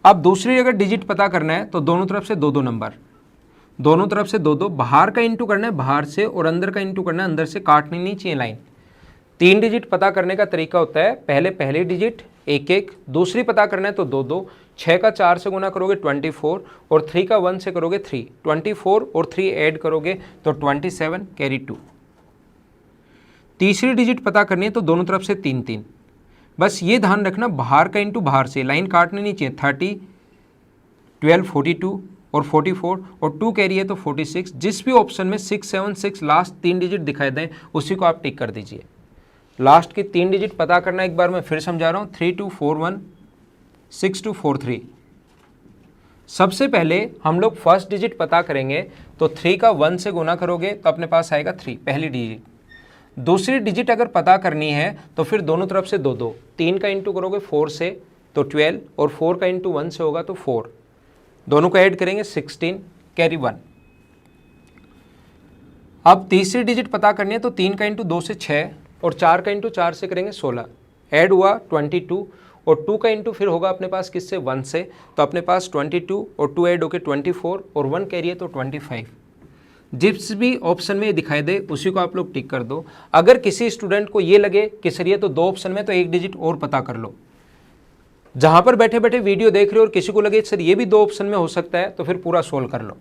अब दूसरी अगर डिजिट पता करना है तो दोनों तरफ से 2 नंबर, दोनों तरफ से 2, बाहर का इंटू करना है बाहर से और अंदर का इंटू करना है अंदर से, काटनी नहीं चाहिए लाइन। 3 डिजिट पता करने का तरीका होता है, पहली डिजिट 1, दूसरी पता करना है तो 2, 6 का 4 से गुना करोगे 24 और 3 का 1 से करोगे 3, 24 और 3 ऐड करोगे तो 27 कैरी 2। तीसरी डिजिट पता करनी है तो दोनों तरफ से 3, बस ये ध्यान रखना बाहर का इंटू बाहर से, लाइन काटनी नहीं चाहिए। 30, 12, 42 और 44 और 2 कैरी है तो 46। जिस भी ऑप्शन में 6, 7, 6 लास्ट 3 डिजिट दिखाई दें उसी को आप टिक कर दीजिए। लास्ट की 3 डिजिट पता करना, एक बार मैं फिर समझा रहा हूँ, 3241, 6243। सबसे पहले हम लोग फर्स्ट डिजिट पता करेंगे तो 3 का 1 से गुना करोगे तो अपने पास आएगा 3, पहली डिजिट। दूसरी डिजिट अगर पता करनी है तो फिर दोनों तरफ से 2, 3 का इंटू करोगे 4 से तो 12 और 4 का इंटू 1 से होगा तो 4, दोनों को ऐड करेंगे 16 कैरी 1। अब तीसरी डिजिट पता करनी है तो 3 का इंटू 2 से 6 और 4 का इंटू 4 से करेंगे 16, ऐड हुआ 22 और 2 का इंटू फिर होगा अपने पास किससे, 1 से, तो अपने पास 22 और 2 ऐड होके 24 और 1 कैरी है तो 25। जिस भी ऑप्शन में ये दिखाई दे उसी को आप लोग टिक कर दो। अगर किसी स्टूडेंट को ये लगे कि सर ये तो 2 ऑप्शन में, तो एक डिजिट और पता कर लो। जहां पर बैठे बैठे वीडियो देख रहे हो और किसी को लगे सर ये भी 2 ऑप्शन में हो सकता है, तो फिर पूरा सोल्व कर लो।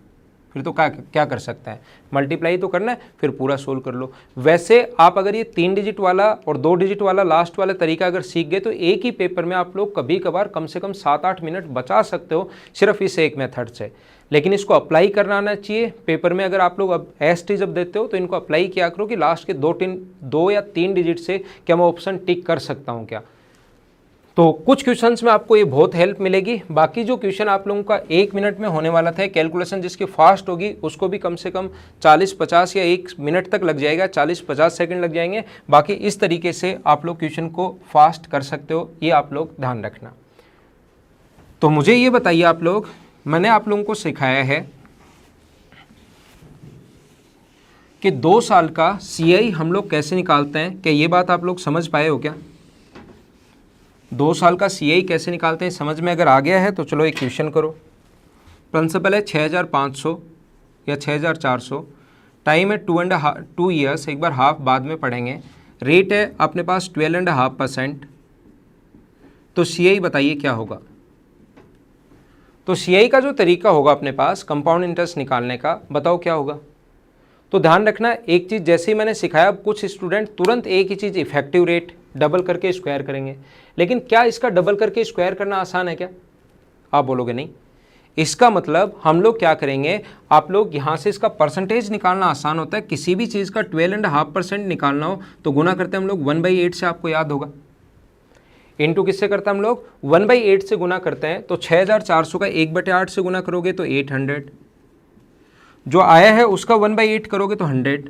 फिर तो क्या कर सकता है, मल्टीप्लाई तो करना है, फिर पूरा सोल्व कर लो। वैसे आप अगर ये 3 डिजिट वाला और 2 डिजिट वाला लास्ट वाला तरीका अगर सीख गए तो एक ही पेपर में आप लोग कभी कभार कम से कम 7-8 मिनट बचा सकते हो सिर्फ इस एक मेथड से। लेकिन इसको अप्लाई करना आना चाहिए पेपर में। अगर आप लोग अब एसटी जब देते हो तो इनको अप्लाई किया करो कि लास्ट के 2 या 3 डिजिट से क्या मैं ऑप्शन टिक कर सकता हूँ क्या। तो कुछ क्वेश्चंस में आपको ये बहुत हेल्प मिलेगी। बाकी जो क्वेश्चन आप लोगों का 1 मिनट में होने वाला था, कैलकुलेशन जिसकी फास्ट होगी उसको भी कम से कम 40-50 या 1 मिनट तक लग जाएगा, 40-50 सेकंड लग जाएंगे। बाकी इस तरीके से आप लोग क्वेश्चन को फास्ट कर सकते हो, ये आप लोग ध्यान रखना। तो मुझे ये बताइए आप लोग, मैंने आप लोगों को सिखाया है कि 2 साल का CI हम लोग कैसे निकालते हैं। क्या ये बात आप लोग समझ पाए हो क्या? 2 साल का CI कैसे निकालते हैं समझ में अगर आ गया है तो चलो एक क्वेश्चन करो। प्रिंसिपल है 6500 या 6400, टाइम है 2 ईयर्स, एक बार हाफ बाद में पढ़ेंगे। रेट है अपने पास 12.5%। तो CI बताइए क्या होगा। तो CI का जो तरीका होगा अपने पास कंपाउंड इंटरेस्ट निकालने का, बताओ क्या होगा। तो ध्यान रखना एक चीज़, जैसे ही मैंने सिखाया कुछ स्टूडेंट तुरंत एक ही चीज़ इफेक्टिव रेट डबल करके स्क्वायर करेंगे, लेकिन क्या इसका डबल करके स्क्वायर करना आसान है क्या? आप बोलोगे नहीं। इसका मतलब हम लोग क्या करेंगे, आप लोग यहाँ से इसका परसेंटेज निकालना आसान होता है। किसी भी चीज़ का 12.5% निकालना हो तो गुना करते हैं हम लोग 1/8 से, आपको याद होगा। इंटू किससे करते हैं हम लोग, 1/8 से गुना करते हैं। तो 6400 का 1/8 से गुना करोगे तो 800, जो आया है उसका 1/8 करोगे तो 100।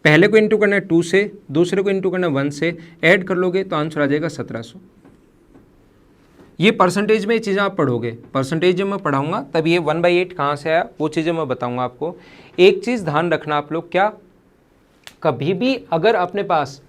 पहले को इंटू करना है 2 से, दूसरे को इंटू करना है 1 से, ऐड कर लोगे तो आंसर आ जाएगा 1700। ये परसेंटेज में ये चीज़ें आप पढ़ोगे, परसेंटेज जब मैं पढ़ाऊंगा तब ये 1/8 कहाँ से आया वो चीज़ें मैं बताऊंगा आपको। एक चीज़ ध्यान रखना आप लोग, क्या कभी भी अगर अपने पास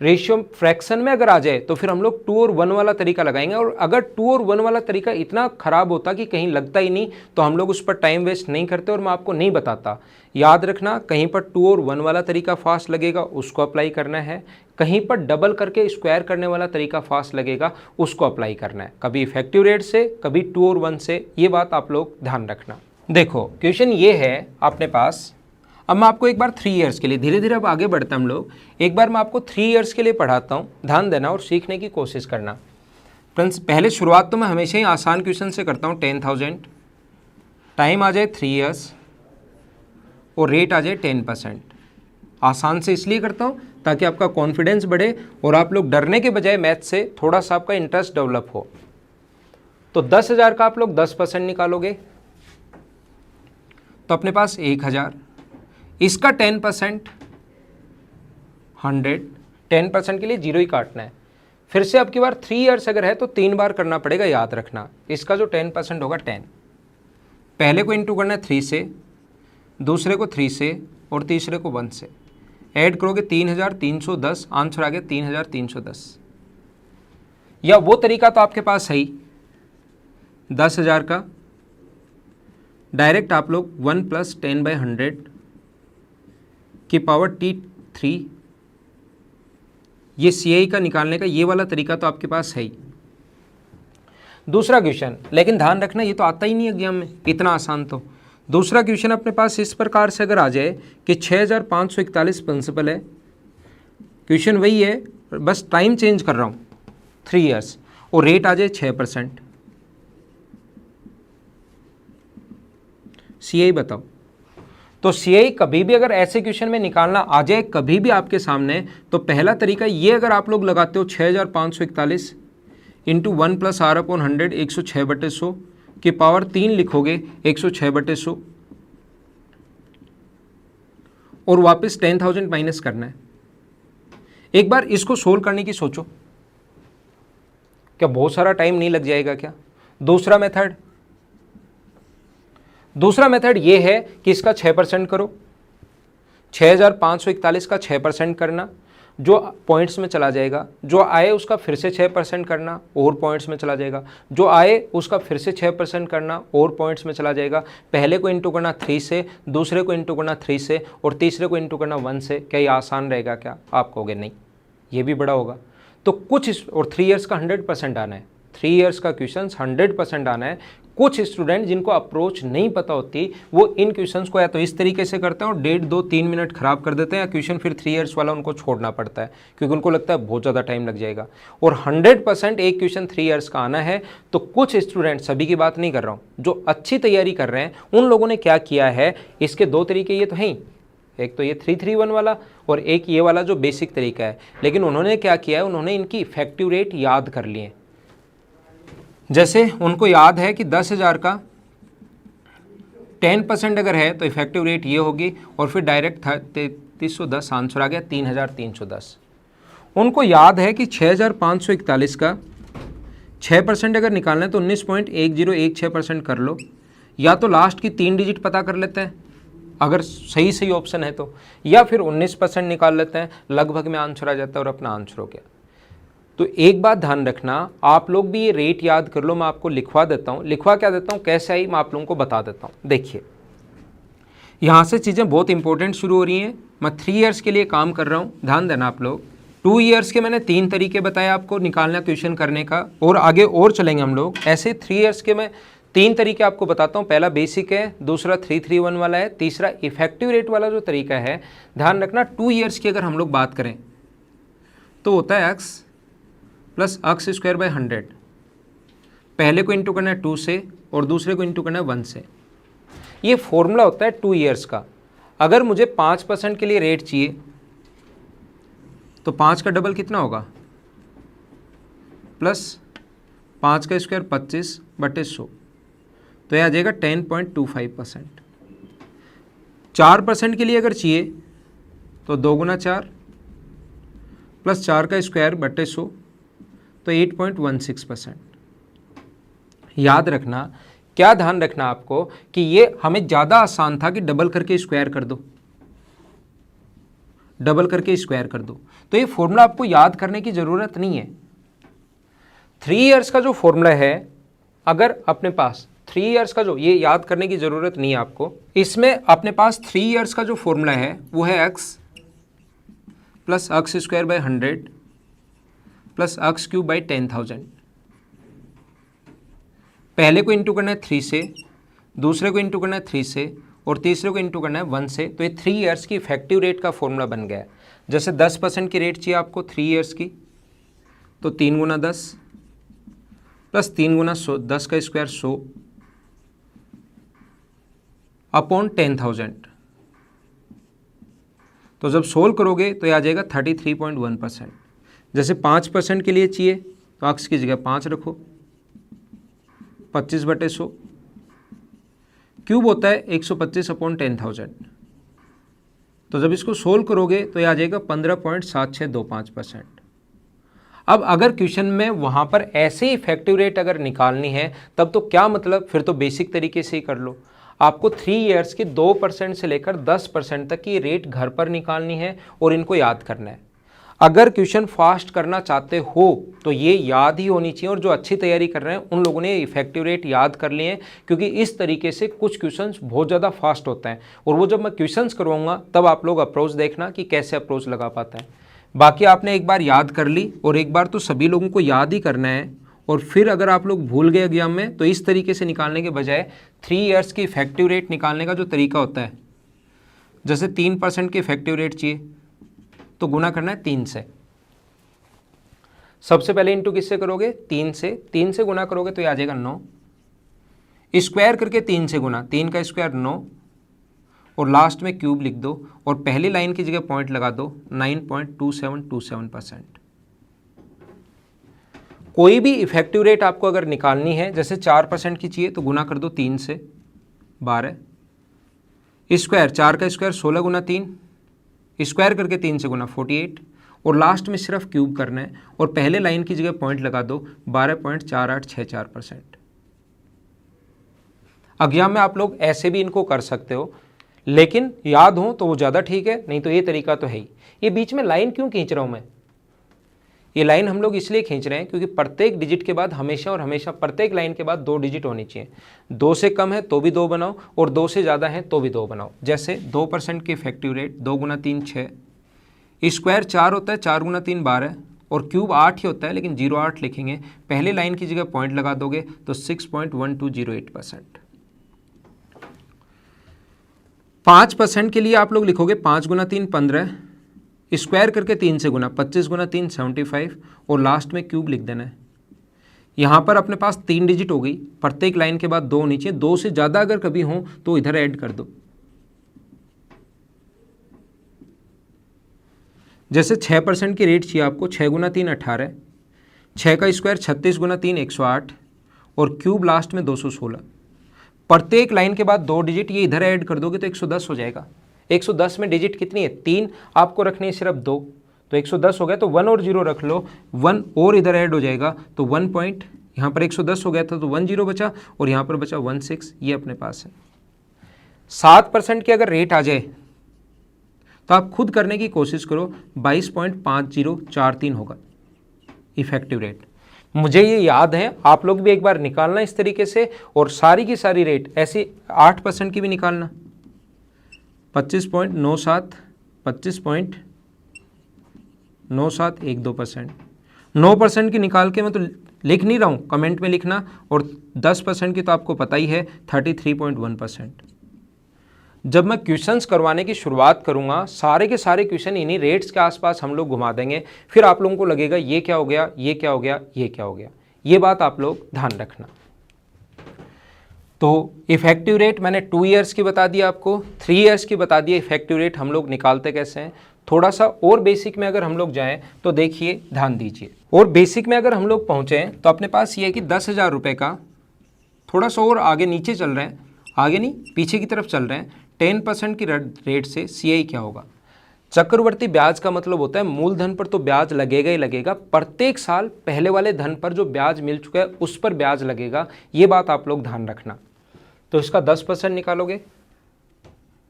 रेशियो फ्रैक्शन में अगर आ जाए तो फिर हम लोग 2 और 1 वाला तरीका लगाएंगे। और अगर 2 और 1 वाला तरीका इतना ख़राब होता कि कहीं लगता ही नहीं तो हम लोग उस पर टाइम वेस्ट नहीं करते और मैं आपको नहीं बताता। याद रखना, कहीं पर 2 और 1 वाला तरीका फास्ट लगेगा उसको अप्लाई करना है, कहीं पर डबल करके स्क्वायर करने वाला तरीका फास्ट लगेगा उसको अप्लाई करना है, कभी इफेक्टिव रेट से कभी 2 और 1 से। ये बात आप लोग ध्यान रखना। देखो क्वेश्चन ये है अपने पास, अब मैं आपको एक बार 3 इयर्स के लिए, धीरे धीरे अब आगे बढ़ते हैं हम लोग, एक बार मैं आपको 3 इयर्स के लिए पढ़ाता हूँ, ध्यान देना और सीखने की कोशिश करना। फ्रेंड्स पहले शुरुआत तो मैं हमेशा ही आसान क्वेश्चन से करता हूँ। 10,000, टाइम आ जाए 3 इयर्स और रेट आ जाए 10%। आसान से इसलिए करता हूँ ताकि आपका कॉन्फिडेंस बढ़े और आप लोग डरने के बजाय मैथ से थोड़ा सा आपका इंटरेस्ट डेवलप हो। तो 10,000 का आप लोग 10% निकालोगे तो अपने पास 1,000, इसका 10% 100, 10% के लिए 0 ही काटना है। फिर से अब की बार 3 ईयर्स अगर है तो 3 बार करना पड़ेगा, याद रखना। इसका जो 10% होगा 10, पहले को इंटू करना है 3 से, दूसरे को 3 से और तीसरे को 1 से। ऐड करोगे 3310, आंसर आ गया 3310। या वो तरीका तो आपके पास है ही 10,000 का, डायरेक्ट आप लोग 1 + 10/100 की पावर T3, ये CI का निकालने का ये वाला तरीका तो आपके पास है ही। दूसरा क्वेश्चन, लेकिन ध्यान रखना ये तो आता ही नहीं एग्जाम में, इतना आसान। तो दूसरा क्वेश्चन अपने पास इस प्रकार से अगर आ जाए कि 6541 प्रिंसिपल है, क्वेश्चन वही है, बस टाइम चेंज कर रहा हूँ 3 ईयर्स, और रेट आ जाए 6%, CI बताओ। तो CI कभी भी अगर ऐसे क्वेश्चन में निकालना आ जाए कभी भी आपके सामने, तो पहला तरीका ये अगर आप लोग लगाते हो 6541 इंटू 1 + R/100, 106/100 की पावर 3 लिखोगे 106/100, और वापस 10,000 माइनस करना है। एक बार इसको सोल्व करने की सोचो, क्या बहुत सारा टाइम नहीं लग जाएगा क्या? दूसरा मेथड ये है कि इसका 6% करो, 6541 का 6% करना, जो पॉइंट्स में चला जाएगा, जो आए उसका फिर से 6% करना और पॉइंट्स में चला जाएगा, जो आए उसका फिर से 6% करना और पॉइंट्स में चला जाएगा। पहले को इंटू करना 3 से, दूसरे को इंटू करना 3 से और तीसरे को इंटू करना 1 से। क्या ये आसान रहेगा क्या? आप कहोगे नहीं, ये भी बड़ा होगा। तो कुछ, और 3 ईयर्स का 100% आना है, 3 ईयर्स का क्वेश्चन 100% आना है। कुछ स्टूडेंट जिनको अप्रोच नहीं पता होती वो इन क्वेश्चंस को या तो इस तरीके से करते हैं और 1.5, 2, 3 मिनट खराब कर देते हैं, या क्वेश्चन फिर 3 ईयर्स वाला उनको छोड़ना पड़ता है क्योंकि उनको लगता है बहुत ज़्यादा टाइम लग जाएगा। और 100% एक क्वेश्चन 3 ईयर्स का आना है। तो कुछ स्टूडेंट, सभी की बात नहीं कर रहा हूँ, जो अच्छी तैयारी कर रहे हैं उन लोगों ने क्या किया है, इसके 2 तरीके ये तो हैं ही, एक तो ये 331 वाला और एक ये वाला जो बेसिक तरीका है। लेकिन उन्होंने क्या किया है, उन्होंने इनकी इफेक्टिव रेट याद कर लिए। जैसे उनको याद है कि 10,000 का 10% अगर है तो इफेक्टिव रेट ये होगी, और फिर डायरेक्ट 3310 आंसर आ गया 3310। उनको याद है कि 6541 का 6% अगर निकालना है तो 19.1016% कर लो, या तो लास्ट की 3 डिजिट पता कर लेते हैं अगर सही ऑप्शन है तो, या फिर 19% निकाल लेते हैं, लगभग में आंसर आ जाता है और अपना आंसर हो गया। तो एक बात ध्यान रखना, आप लोग भी ये रेट याद कर लो। मैं आपको लिखवा देता हूँ, लिखवा क्या देता हूँ, कैसे आई मैं आप लोगों को बता देता हूँ। देखिए यहाँ से चीज़ें बहुत इंपॉर्टेंट शुरू हो रही हैं। मैं 3 ईयर्स के लिए काम कर रहा हूँ, ध्यान देना आप लोग। 2 ईयर्स के मैंने 3 तरीके बताए आपको निकालना क्वेश्चन करने का, और आगे और चलेंगे हम लोग। ऐसे 3 ईयर्स के मैं 3 तरीके आपको बताता हूँ। पहला बेसिक है, दूसरा 331 वाला है, तीसरा इफेक्टिव रेट वाला जो तरीका है। ध्यान रखना 2 ईयर्स की अगर हम लोग बात करें तो होता है x + x²/100। पहले को इंटू करना है 2 से और दूसरे को इंटू करना है 1 से। ये फॉर्मूला होता है 2 ईयर्स का। अगर मुझे 5% के लिए रेट चाहिए तो 5 का डबल कितना होगा, प्लस 5 का स्क्वायर 25/100, तो यह आ जाएगा 10.25%। 4% के लिए अगर चाहिए तो 2 × 4 प्लस 4 का स्क्वायर बटे 100, तो 8.16%। याद रखना, क्या ध्यान रखना आपको कि ये हमें ज़्यादा आसान था कि डबल करके स्क्वायर कर दो, डबल करके स्क्वायर कर दो। तो ये फॉर्मूला आपको याद करने की ज़रूरत नहीं है। 3 ईयर्स का जो फॉर्मूला है, अगर अपने पास 3 ईयर्स का जो, ये याद करने की ज़रूरत नहीं है आपको। इसमें अपने पास 3 ईयर्स का जो फॉर्मूला है वो है x + x²/100 + x³/10,000। पहले को इंटू करना है 3 से, दूसरे को इंटू करना है 3 से और तीसरे को इंटू करना है 1 से। तो ये 3 ईयर्स की इफेक्टिव रेट का फॉर्मूला बन गया है। जैसे 10% की रेट चाहिए आपको 3 ईयर्स की, तो 3 × 10 प्लस 3 × 100, 10 का स्क्वायर 100 अपॉन 10,000। तो जब सोल्व करोगे तो ये आ जाएगा 33.1%। जैसे 5% के लिए चाहिए तो x की जगह 5 रखो, 25/100, क्यूब होता है 125/10,000। तो जब इसको सोल्व करोगे तो ये आ जाएगा 15.7625%। अब अगर क्वेश्चन में वहाँ पर ऐसे इफेक्टिव रेट अगर निकालनी है तब तो क्या मतलब, फिर तो बेसिक तरीके से ही कर लो। आपको 3 ईयर्स की 2% से लेकर 10% तक की रेट घर पर निकालनी है और इनको याद करना है। अगर क्वेश्चन फास्ट करना चाहते हो तो ये याद ही होनी चाहिए, और जो अच्छी तैयारी कर रहे हैं उन लोगों ने इफेक्टिव रेट याद कर लिए हैं, क्योंकि इस तरीके से कुछ क्वेश्चंस बहुत ज़्यादा फास्ट होते हैं। और वो जब मैं क्वेश्चंस करवाऊंगा तब आप लोग अप्रोच देखना कि कैसे अप्रोच लगा पाता है। बाकी आपने एक बार याद कर ली, और एक बार तो सभी लोगों को याद ही करना है, और फिर अगर आप लोग भूल गए एग्जाम में तो इस तरीके से निकालने के बजाय 3 ईयर्स की इफेक्टिव रेट निकालने का जो तरीका होता है, जैसे 3% की इफेक्टिव रेट चाहिए तो गुना करना है 3 से। सबसे पहले इंटू किससे करोगे? 3 से। 3 से गुना करोगे तो ये आ जाएगा 9, स्क्वायर करके 3 से गुना, 3 का स्क्वायर 9, और लास्ट में क्यूब लिख दो, और पहली लाइन की जगह पॉइंट लगा दो 9.2727%। कोई भी इफेक्टिव रेट आपको अगर निकालनी है, जैसे 4% की चाहिए तो गुना कर दो 3 से 12, स्क्वायर 4 का स्क्वायर 16 गुना 3, स्क्वायर करके 3 से गुना 48, और लास्ट में सिर्फ क्यूब करना है, और पहले लाइन की जगह पॉइंट लगा दो 12.4864%। एग्जाम में आप लोग ऐसे भी इनको कर सकते हो, लेकिन याद हो तो वो ज़्यादा ठीक है, नहीं तो ये तरीका तो है ही। ये बीच में लाइन क्यों खींच रहा हूँ मैं? ये लाइन हम लोग इसलिए खींच रहे हैं क्योंकि प्रत्येक डिजिट के बाद हमेशा और हमेशा प्रत्येक लाइन के बाद 2 डिजिट होनी चाहिए। 2 से कम है तो भी 2 बनाओ, और 2 से ज़्यादा है तो भी 2 बनाओ। जैसे 2% की इफेक्टिव रेट 2 गुना 3 6, स्क्वायर 4 होता है, 4 गुना 3 12, और क्यूब 8 ही होता है, लेकिन 08 लिखेंगे, पहले लाइन की जगह पॉइंट लगा दोगे तो 6.1208%। 5% के लिए आप लोग लिखोगे 5 गुना 3 15, स्क्वायर करके 3 से गुना, 25 गुना 3 75, और लास्ट में क्यूब लिख देना है। यहाँ पर अपने पास 3 डिजिट हो गई, प्रत्येक लाइन के बाद 2 नीचे, 2 से ज़्यादा अगर कभी हो तो इधर ऐड कर दो। जैसे 6% की रेट चाहिए आपको, 6 गुना 3 18, 6 का स्क्वायर 36 गुना 3 108, और क्यूब लास्ट में 216। प्रत्येक लाइन के बाद 2 डिजिट, ये इधर ऐड कर दोगे तो 110 हो जाएगा। 110 में डिजिट कितनी है? 3, आपको रखनी है सिर्फ 2, तो 110 हो गया, तो 1 और 0 रख लो, 1 और इधर ऐड हो जाएगा, तो 1 पॉइंट, यहाँ पर 110 हो गया था तो 1 0 बचा, और यहाँ पर बचा 16, ये अपने पास है। 7% की अगर रेट आ जाए तो आप खुद करने की कोशिश करो, 22.5043 होगा इफेक्टिव रेट। मुझे ये याद है, आप लोग भी एक बार निकालना इस तरीके से, और सारी की सारी रेट ऐसी 8% की भी निकालना, 25.97, 25.9712%। 9% की निकाल के मैं तो लिख नहीं रहा हूँ, कमेंट में लिखना, और 10% की तो आपको पता ही है 33.1%। जब मैं क्वेश्चंस करवाने की शुरुआत करूंगा, सारे के सारे क्वेश्चन इन्हीं रेट्स के आसपास हम लोग घुमा देंगे, फिर आप लोगों को लगेगा ये क्या हो गया, ये क्या हो गया, ये क्या हो गया। ये बात आप लोग ध्यान रखना। तो इफेक्टिव रेट मैंने 2 ईयर्स की बता दी आपको, 3 ईयर्स की बता दी। इफेक्टिव रेट हम लोग निकालते कैसे हैं, थोड़ा सा और बेसिक में अगर हम लोग जाएं तो देखिए, ध्यान दीजिए। और बेसिक में अगर हम लोग पहुँचे तो अपने पास ये है कि 10,000 रुपये का, थोड़ा सा और आगे नीचे चल रहे हैं, आगे नहीं पीछे की तरफ चल रहे हैं, 10% की रेट से CI क्या होगा? चक्रवर्ती ब्याज का मतलब होता है मूलधन पर तो ब्याज लगेगा ही लगेगा, प्रत्येक साल पहले वाले धन पर जो ब्याज मिल चुका है उस पर ब्याज लगेगा। ये बात आप लोग ध्यान रखना। तो इसका 10% निकालोगे,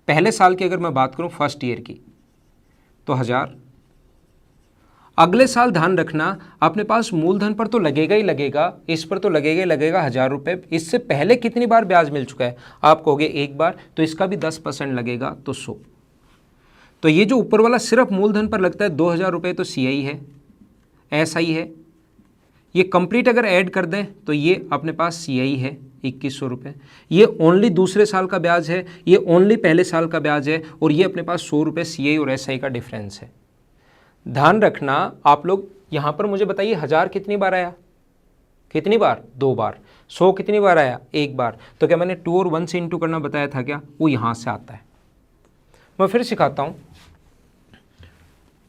पहले साल की अगर मैं बात करूं फर्स्ट ईयर की तो 1000, अगले साल ध्यान रखना अपने पास मूलधन पर तो लगेगा ही लगेगा, इस पर तो लगेगा ही लगेगा 1000 रुपये। इससे पहले कितनी बार ब्याज मिल चुका है? आप कहोगे एक बार, तो इसका भी 10% लगेगा, तो 100। तो ये जो ऊपर वाला सिर्फ मूलधन पर लगता है 2000 रुपये, तो CI है, SI है। ये कंप्लीट अगर ऐड कर दें तो ये अपने पास CI है 2100 रुपये। ये ओनली दूसरे साल का ब्याज है, ये ओनली पहले साल का ब्याज है, और ये अपने पास 100 रुपये CI और SI का डिफरेंस है। ध्यान रखना आप लोग। यहाँ पर मुझे बताइए 1000 कितनी बार आया? कितनी बार? 2 बार। 100 कितनी बार आया? 1 बार। तो क्या मैंने 2 और 1 से इंटू करना बताया था क्या? वो यहाँ से आता है। मैं फिर सिखाता हूँ।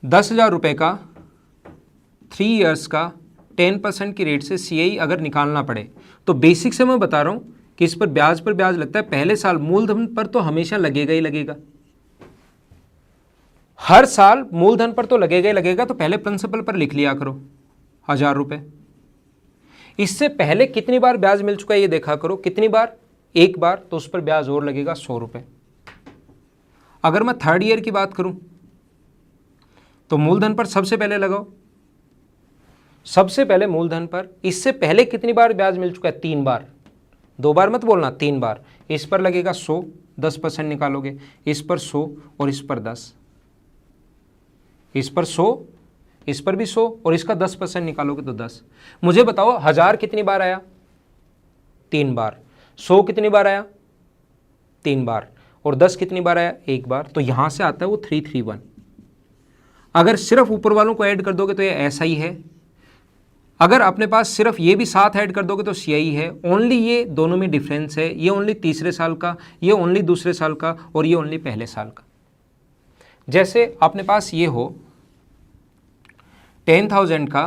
10,000 रुपये का 3 ईयर्स का 10% की रेट से CI अगर निकालना पड़े तो बेसिक से मैं बता रहा हूँ कि इस पर ब्याज लगता है। पहले साल मूलधन पर तो हमेशा लगेगा ही लगेगा, हर साल मूलधन पर तो लगेगा ही लगेगा, तो पहले प्रिंसिपल पर लिख लिया करो 1000 रुपये। इससे पहले कितनी बार ब्याज मिल चुका है ये देखा करो, कितनी बार, एक बार, तो उस पर ब्याज और लगेगा 100 रुपये। अगर मैं थर्ड ईयर की बात करूं तो मूलधन पर सबसे पहले लगाओ, सबसे पहले मूलधन पर इससे पहले कितनी बार ब्याज मिल चुका है, 3 बार, 2 बार मत बोलना, 3 बार। इस पर लगेगा 100, 10% निकालोगे, इस पर 100 और इस पर 10, इस पर 100, इस पर भी 100 और इसका 10% निकालोगे तो 10। मुझे बताओ 1000 कितनी बार आया, 3 बार, 100 कितनी बार आया, 3 बार, और 10 कितनी बार आया, 1 बार। तो यहां से आता है वो 331। अगर सिर्फ ऊपर वालों को ऐड कर दोगे तो ये ऐसा ही है, अगर अपने पास सिर्फ ये भी साथ ऐड कर दोगे तो CI है। ओनली ये दोनों में डिफरेंस है, ये ओनली तीसरे साल का, ये ओनली दूसरे साल का, और ये ओनली पहले साल का। जैसे अपने पास ये हो 10,000 का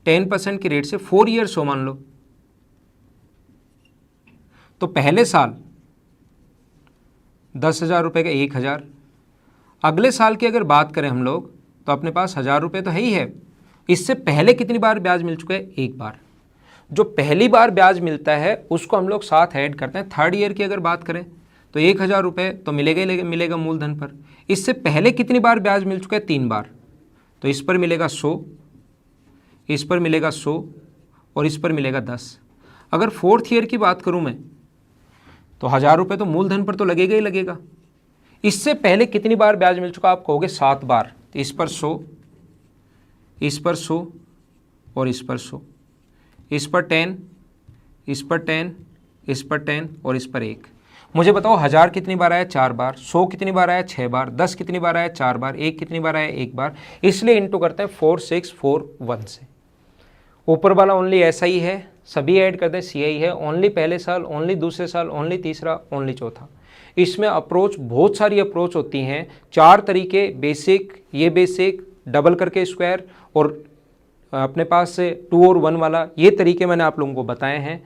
10% की रेट से 4 ईयर्स हो मान लो, तो पहले साल 10,000 रुपये का 1,000। अगले साल की अगर बात करें हम लोग तो अपने पास 1,000 रुपये तो है ही है। इससे पहले कितनी बार ब्याज मिल चुका है, 1 बार। जो पहली बार ब्याज मिलता है उसको हम लोग साथ ऐड करते हैं। थर्ड ईयर की अगर बात करें तो 1,000 रुपये तो मिलेगा ही मिलेगा मूलधन पर। इससे पहले कितनी बार ब्याज मिल चुका है, 3 बार, तो इस पर मिलेगा 100, इस पर मिलेगा 100 और इस पर मिलेगा 10। अगर फोर्थ ईयर की बात करूं मैं तो 1,000 रुपये तो मूलधन पर तो लगेगा ही लगेगा। इससे पहले कितनी बार ब्याज मिल चुका, आप कहोगे 7 बार, तो इस पर 100, इस पर 100 और इस पर 100, इस पर 10, इस पर 10, इस पर 10 और इस पर 1। मुझे बताओ 1000 कितनी बार आया, 4 बार, 100 कितनी बार आया, 6 बार, 10 कितनी बार आया, 4 बार, 1 कितनी बार आया, 1 बार। इसलिए इंटू करते हैं 4641 से। ऊपर वाला ओनली ऐसा ही है, सभी ऐड करते हैं CI है, ओनली पहले साल, ओनली दूसरे साल, ओनली तीसरा, ओनली चौथा। इसमें अप्रोच, बहुत सारी अप्रोच होती हैं, 4 तरीके, बेसिक, ये बेसिक, डबल करके स्क्वायर, और अपने पास से 2 और 1 वाला, ये तरीके मैंने आप लोगों को बताए हैं।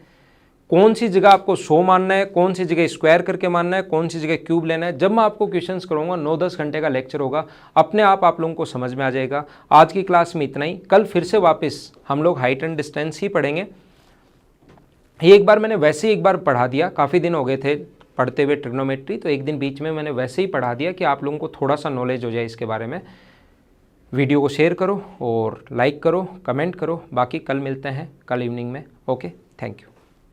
कौन सी जगह आपको 100 मानना है, कौन सी जगह स्क्वायर करके मानना है, कौन सी जगह क्यूब लेना है, जब मैं आपको क्वेश्चंस करूंगा 9-10 घंटे का लेक्चर होगा, अपने आप लोगों को समझ में आ जाएगा। आज की क्लास में इतना ही। कल फिर से वापस हम लोग हाइट एंड डिस्टेंस ही पढ़ेंगे। ये एक बार मैंने वैसे ही एक बार पढ़ा दिया, काफ़ी दिन हो गए थे पढ़ते हुए ट्रिग्नोमेट्री, तो एक दिन बीच में मैंने वैसे ही पढ़ा दिया कि आप लोगों को थोड़ा सा नॉलेज हो जाए इसके बारे में। वीडियो को शेयर करो और लाइक करो, कमेंट करो। बाकी कल मिलते हैं, कल इवनिंग में। Okay, thank you.